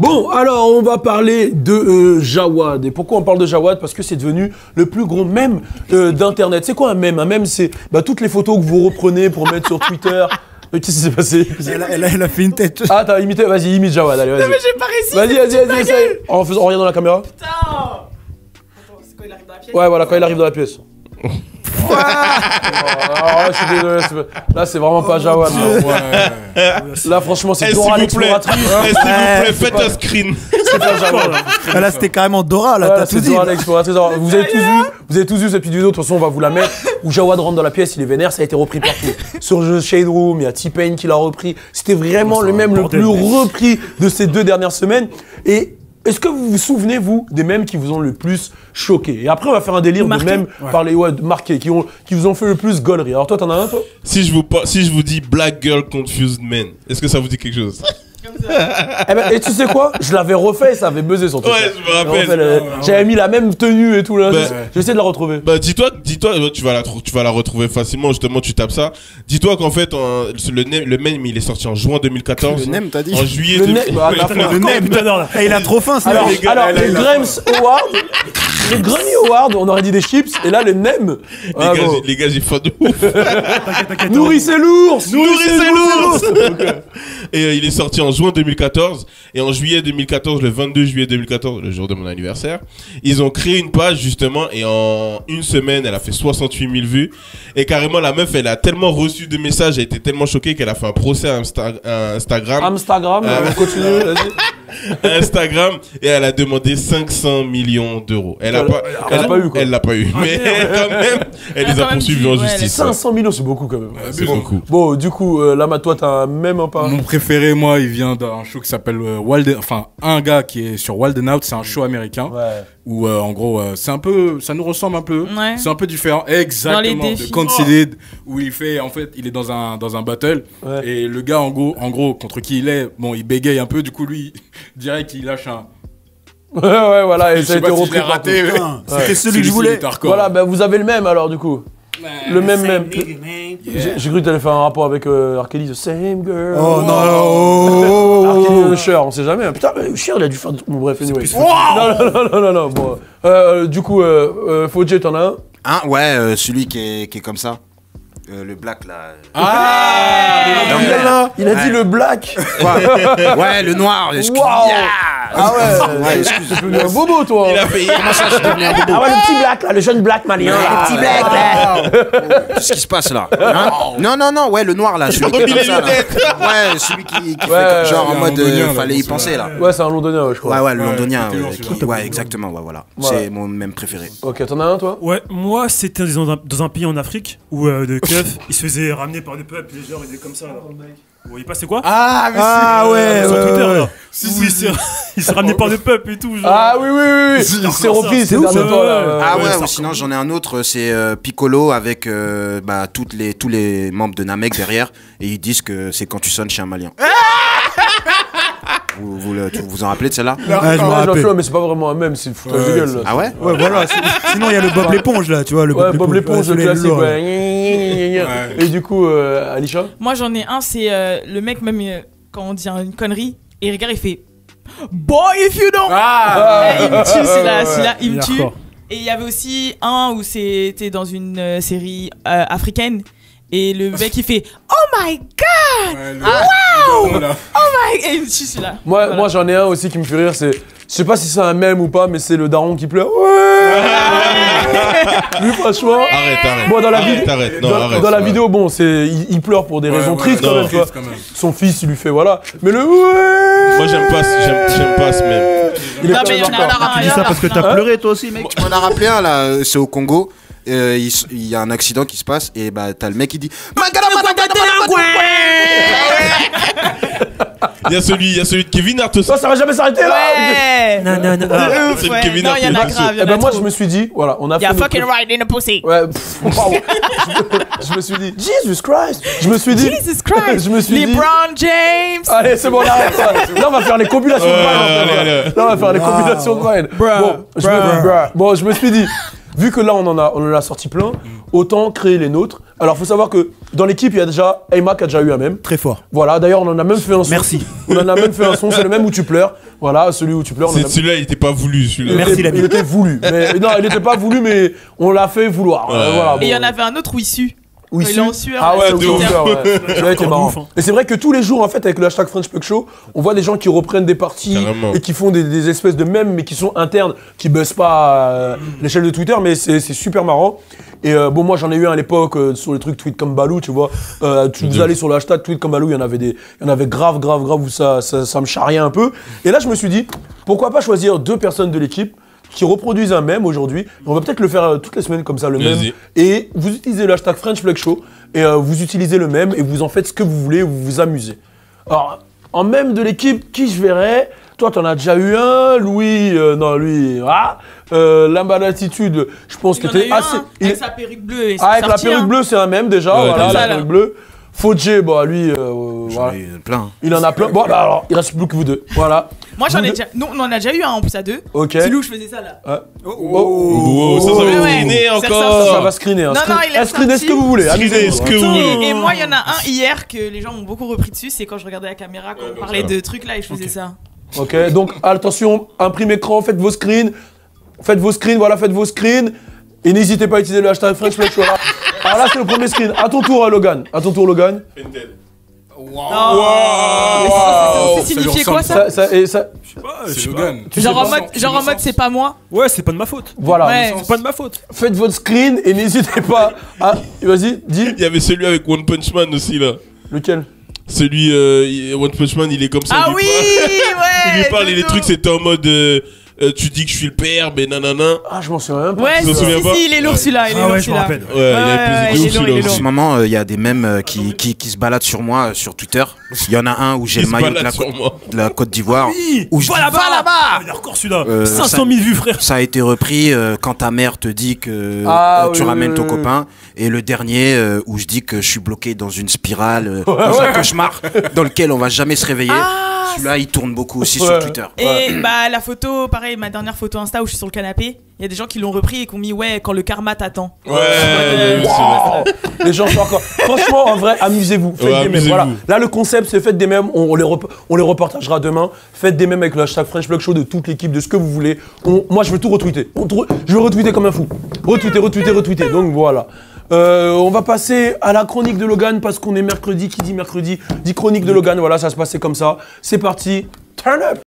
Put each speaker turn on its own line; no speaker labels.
Bon, alors on va parler de Jawad. Et pourquoi on parle de Jawad? Parce que c'est devenu le plus gros mème d'internet. C'est quoi un mème? Un mème, c'est toutes les photos que vous reprenez pour mettre sur Twitter. Qu'est-ce qui s'est passé?
Elle a fait une tête.
Ah, t'as imité? Vas-y, imite Jawad, allez, vas-y.
Non mais j'ai pas réussi.
Vas-y, essaye. En regardant la caméra.
Putain. Attends, c'est quand il arrive dans la pièce?
Ouais, voilà, quand il arrive dans la pièce. Je suis désolé, là c'est vraiment pas Jawad. Là franchement c'est Dora l'exploratrice.
S'il vous plaît, faites un screen.
C'est pas Jawad.
Là c'était carrément Dora, là t'as tout dit.
Dora l'exploratrice. Vous avez tous vu cette petite vidéo, de toute façon on va vous la mettre, où Jawad rentre dans la pièce, il est vénère, ça a été repris partout. Sur le Shade Room, il y a T-Pain qui l'a repris. C'était vraiment le mème le plus repris de ces 2 dernières semaines. Et est-ce que vous vous souvenez, vous, des mèmes qui vous ont le plus choqué? Et après, on va faire un délire de mèmes marqués, qui vous ont fait le plus gaulerie. Alors toi, t'en as un, toi?
Si je vous dis Black Girl Confused Man, est-ce que ça vous dit quelque chose?
Et tu sais quoi? Je l'avais refait et ça avait buzzé sur Twitter.
Ouais, je me rappelle.
J'avais mis la même tenue et tout là. J'essaie de la retrouver.
Bah dis-toi, tu vas la retrouver facilement. Justement, tu tapes ça. Dis-toi qu'en fait, le mème il est sorti en juin 2014.
Le nem, t'as dit?
En juillet.
Le nem. Il a trop faim.
Alors les Grammy Awards, on aurait dit des chips. Et là, le nem.
Les gars, j'ai faim de ouf.
Nourrissez l'ours.
Et il est sorti en juin 2014 et en juillet 2014, le 22 juillet 2014, le jour de mon anniversaire, ils ont créé une page justement et en une semaine, elle a fait 68 000 vues et carrément la meuf, elle a tellement reçu de messages, elle était tellement choquée qu'elle a fait un procès à Instagram.
On continue, vas-y.
Instagram et elle a demandé 500 millions d'euros. Elle l'a pas eu quoi. Elle l'a pas eu, mais quand même, elle les a poursuivis en justice.
500 millions, c'est beaucoup quand même.
C'est beaucoup.
Bon, du coup, là, toi, t'as même un pas.
Mon préféré, moi, il vient d'un show qui s'appelle un gars qui est sur Wild 'N Out, c'est un show américain où en gros, c'est un peu, ça nous ressemble un peu, c'est un peu différent, exactement de Conceded où il fait, en fait, il est dans un battle et le gars en gros contre qui il est, bon, il bégaye un peu, du coup lui, direct, il lâche un.
Ouais, voilà, et ça a été repris.
Raté.
C'était celui que je voulais.
Voilà, ben vous avez le même alors du coup. Le même. J'ai cru que t'allais faire un rapport avec R. Kelly, The Same Girl.
Oh non.
R. Kelly, Cher, on sait jamais. Putain, Cher, il a dû faire. Bon, bref, anyway. Non. Bon. Du coup, Fodje, t'en as un?
Ouais, celui qui est comme ça. Le black là.
Il a dit le black.
Ouais, le noir.
Ah ouais, c'est devenu un bobo toi.
Il a payé. Comment ça, je suis devenu un bobo?
Ah ouais, le petit black là, le jeune black malien.
Le petit black là. Qu'est-ce qui se passe là? Non, ouais, le noir là. Celui qui est comme ça là. Ouais, celui qui fait genre en mode fallait y penser là.
Ouais, c'est un londonien, je crois.
Ouais, le londonien. Ouais, exactement, ouais, voilà. C'est mon même préféré.
Ok, t'en as un toi?
Ouais, moi c'était dans un pays en Afrique où de keuf, il se faisait ramener par des peuples, les gens ils étaient comme ça là. Vous voyez pas c'est quoi?
Ouais.
Sur Twitter là. Il s'est ramené par des peuples et tout. Genre.
Ah oui. Il s'est repris ces derniers temps là.
Ah ouais, ou sinon j'en ai un autre, c'est Piccolo avec tous les membres de Namek derrière et ils disent que c'est quand tu sonnes chez un Malien. Vous en rappelez de celle-là?
Ouais, je me rappelle.
Mais c'est pas vraiment un même, c'est le foutage de gueule là.
Ah ouais?
Ouais, voilà. Sinon, il y a le Bob l'éponge là, tu vois. Le
Bob l'éponge, le classique. Et du coup, Alisha?
Moi j'en ai un, c'est le mec même quand on dit une connerie, et regarde il fait Boy if you don't. Il me tue celui-là, il me tue. Et il y avait aussi un où c'était dans une série africaine. Et le mec il fait Oh my god! Wow! Oh my... Et il me tue celui-là.
Moi j'en ai un aussi qui me fait rire, c'est... Je sais pas si c'est un mème ou pas, mais c'est le daron qui pleure. Ouais! Lui franchement...
Arrête.
Bon, dans la vidéo, bon, il pleure pour des raisons tristes quand même, tu vois. Son fils, il lui fait voilà. Mais le ouais!
Moi j'aime pas ce mème.
Non mais il y en a un.
Tu dis ça parce que t'as pleuré toi aussi, mec.
Tu m'en as rappelé un là, c'est au Congo. Il y a un accident qui se passe et bah t'as le mec qui dit
il y a celui de Kevin Hart aussi.
Ça va jamais s'arrêter là.
Ouais.
Non.
C'est le Kevin
Non,
Hart.
il y en a grave.
Et ben moi je me suis dit voilà, on a fait
Y'a fucking right in the pussy.
Ouais, pardon. Je me suis dit Jesus Christ. Je me suis dit
LeBron James.
Allez, c'est bon, là on va faire les compilations de Vine. Là on va faire les compilations de Vine. Bon, je me suis dit vu que là on en a sorti plein, autant créer les nôtres. Alors faut savoir que dans l'équipe il y a déjà Ayma qui a déjà eu un mème.
Très fort.
Voilà, d'ailleurs on en a même fait un son.
Merci.
On en a même fait un son, c'est le même où tu pleures. Voilà, celui où tu pleures.
Celui-là il était pas voulu, celui-là.
Merci,
il était voulu. Mais, non, il était pas voulu, mais on l'a fait vouloir. Voilà,
et il y en avait un autre où il sue.
Oui,
il est en sueur.
Ah ouais, celui-là était marrant. Et c'est vrai que tous les jours, en fait, avec le hashtag French Pug Show, on voit des gens qui reprennent des parties et qui font des espèces de mèmes, mais qui sont internes, qui buzzent pas à l'échelle de Twitter, mais c'est super marrant. Et bon, moi j'en ai eu un à l'époque sur les trucs tweet comme Balou, tu vois. Vous allez sur le hashtag tweet comme Balou, il y en avait grave où ça me charriait un peu. Et là, je me suis dit, pourquoi pas choisir 2 personnes de l'équipe qui reproduisent un mème aujourd'hui. On va peut-être le faire toutes les semaines comme ça, le mème. Et vous utilisez le hashtag French Flex Show et vous utilisez le mème et vous en faites ce que vous voulez, vous vous amusez. Alors, en mème de l'équipe, qui je verrais? Toi, t'en as déjà eu un, Louis, non, lui, Lamba d'attitude, je pense que t'es assez...
Avec sa perruque bleue.
Avec la perruque bleue, c'est un mème déjà, voilà, la perruque bleue. Fodjé, bah lui, voilà.
Plein.
Il en a plein. Bon, bah alors, il reste plus que vous deux. Voilà.
Moi, j'en ai déjà. Non, on en a déjà eu un en plus à 2.
Ok.
C'est où je faisais ça là.
Ça va screener encore.
Ça va screener.
Non, il est
screener ce que vous voulez.
Screener ce que vous voulez.
Et moi, il y en a un hier que les gens m'ont beaucoup repris dessus. C'est quand je regardais la caméra, quand on parlait de trucs là et je faisais ça.
Ok, donc attention, imprime écran, faites vos screens. Faites vos screens. Et n'hésitez pas à utiliser le hashtag French Flex Show. Alors là, c'est le premier screen. À ton tour, Logan.
Wow. Ça signifiait quoi ça?
Je sais
pas, c'est Logan.
Genre en mode c'est pas moi.
Ouais, c'est pas de ma faute.
Voilà.
Ouais.
C'est pas de ma faute.
Faites votre screen et n'hésitez pas à... Vas-y, dis.
Il y avait celui avec One Punch Man aussi là.
Lequel?
Celui One Punch Man, il est comme ça.
Ah oui, ouais.
Il lui parle et les trucs c'était en mode tu dis que je suis le père, mais nanana.
Ah, je m'en souviens même pas.
Ouais, si, il est lourd celui-là.
Ah ouais, je me rappelle.
Ouais, il est lourd.
En ce moment, il y a des mèmes qui se baladent sur moi sur Twitter. Il y en a un où j'ai le maillot de la Côte d'Ivoire. Où je
va là-bas. Il est encore celui-là. 500 000 vues, frère.
Ça a été repris quand ta mère te dit que tu ramènes ton copain. Et le dernier où je dis que je suis bloqué dans une spirale, dans un cauchemar dans lequel on va jamais se réveiller. Celui-là, il tourne beaucoup aussi sur Twitter.
Et bah la photo, pareil, ma dernière photo Insta où je suis sur le canapé, il y a des gens qui l'ont repris et qui ont mis quand le karma t'attend.
Les gens sont encore... Franchement, en vrai, amusez-vous. Faites des mèmes. Voilà. Là, le concept, c'est faites des mèmes. On les repartagera demain. Faites des mèmes avec le hashtag French Pug Show de toute l'équipe, de ce que vous voulez. Moi, je veux tout retweeter. Je veux retweeter comme un fou. Retweeter. Donc voilà. On va passer à la chronique de Logan parce qu'on est mercredi. Qui dit mercredi dit chronique de Logan. Voilà, ça se passait comme ça. C'est parti. Turn up.